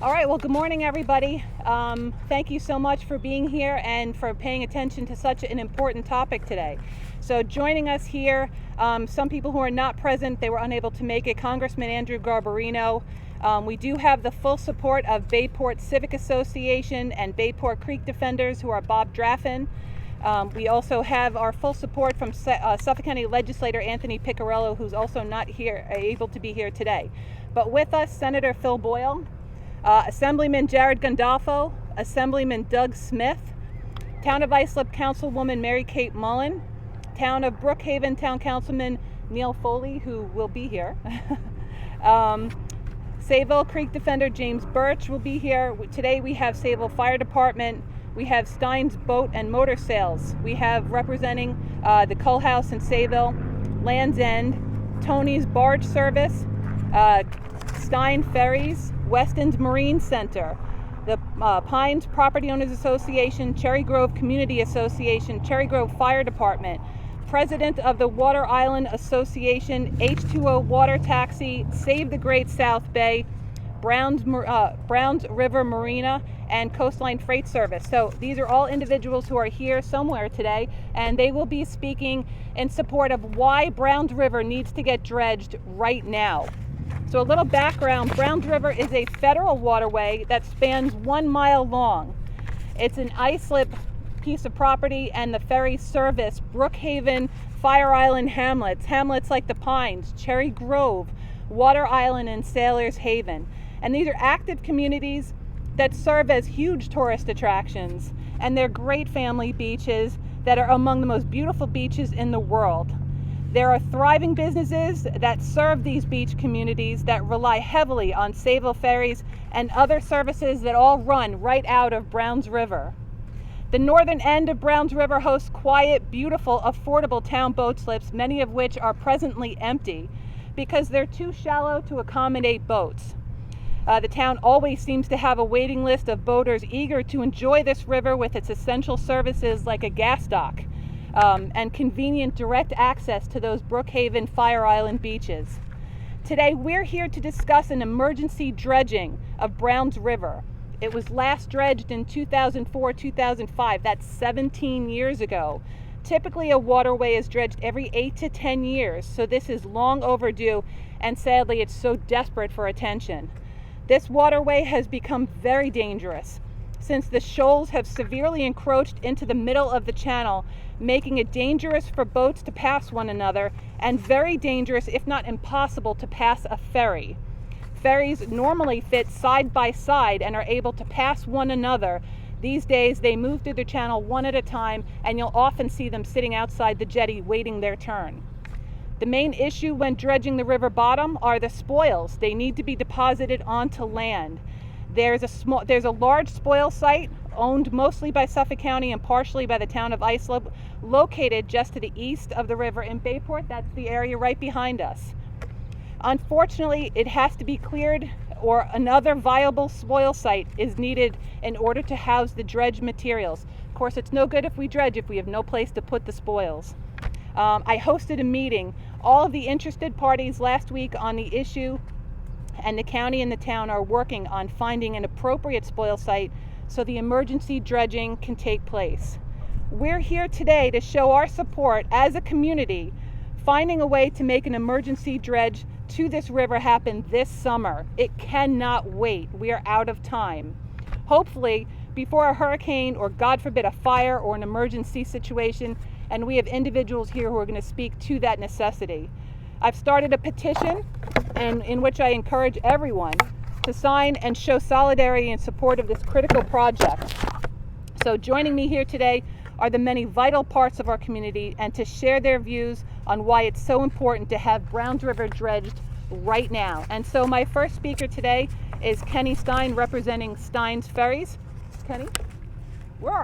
All right, well, good morning, everybody. Thank you so much for being here and for paying attention to such an important topic today. So joining us here, some people who are not present, they were unable to make it, Congressman Andrew Garbarino. We do have the full support of Bayport Civic Association and Bayport Creek Defenders, who are Bob Draffin. We also have our full support from Suffolk County Legislator Anthony Piccarello, who's also not here, able to be here today. But with us, Senator Phil Boyle, Assemblyman Jared Gandolfo, Assemblyman Doug Smith, Town of Islip Councilwoman Mary Kate Mullen, Town of Brookhaven Town Councilman Neil Foley, who will be here. Sayville Creek Defender James Birch will be here. Today we have Sayville Fire Department. We have Stein's Boat and Motor Sales. We have representing the Cull House in Sayville, Land's End, Tony's Barge Service, Stein Ferries, Weston's Marine Center, the Pines Property Owners Association, Cherry Grove Community Association, Cherry Grove Fire Department, President of the Water Island Association, H2O Water Taxi, Save the Great South Bay, Browns River Marina, and Coastline Freight Service. So these are all individuals who are here somewhere today, and they will be speaking in support of why Browns River needs to get dredged right now. So a little background, Browns River is a federal waterway that spans 1 mile long. It's an Islip piece of property, and the ferries service Brookhaven, Fire Island hamlets like the Pines, Cherry Grove, Water Island, and Sailor's Haven. And these are active communities that serve as huge tourist attractions, and they're great family beaches that are among the most beautiful beaches in the world. There are thriving businesses that serve these beach communities that rely heavily on Sayville ferries and other services that all run right out of Browns River. The northern end of Browns River hosts quiet, beautiful, affordable town boat slips, many of which are presently empty because they're too shallow to accommodate boats. The town always seems to have a waiting list of boaters eager to enjoy this river with its essential services like a gas dock and convenient direct access to those Brookhaven, Fire Island beaches. Today, we're here to discuss an emergency dredging of Browns River. It was last dredged in 2004-2005. That's 17 years ago. Typically, a waterway is dredged every 8 to 10 years, so this is long overdue, and sadly, it's so desperate for attention. This waterway has become very dangerous since the shoals have severely encroached into the middle of the channel, making it dangerous for boats to pass one another and very dangerous, if not impossible, to pass a ferry. Ferries normally fit side by side and are able to pass one another. These days, they move through the channel one at a time, and you'll often see them sitting outside the jetty waiting their turn. The main issue when dredging the river bottom are the spoils. They need to be deposited onto land. There's a large spoil site owned mostly by Suffolk County and partially by the town of Islip, located just to the east of the river in Bayport. That's the area right behind us. Unfortunately, it has to be cleared, or another viable spoil site is needed in order to house the dredge materials. Of course, it's no good if we dredge if we have no place to put the spoils. I hosted a meeting. All of the interested parties last week on the issue, and the county and the town are working on finding an appropriate spoil site so the emergency dredging can take place. We're here today to show our support as a community, finding a way to make an emergency dredge to this river happen this summer. It cannot wait. We are out of time. Hopefully, before a hurricane or, God forbid, a fire or an emergency situation, and we have individuals here who are going to speak to that necessity. I've started a petition in which I encourage everyone to sign and show solidarity in support of this critical project. So joining me here today are the many vital parts of our community and to share their views on why it's so important to have Browns River dredged right now. And so my first speaker today is Kenny Stein, representing Stein's Ferries. Kenny, where are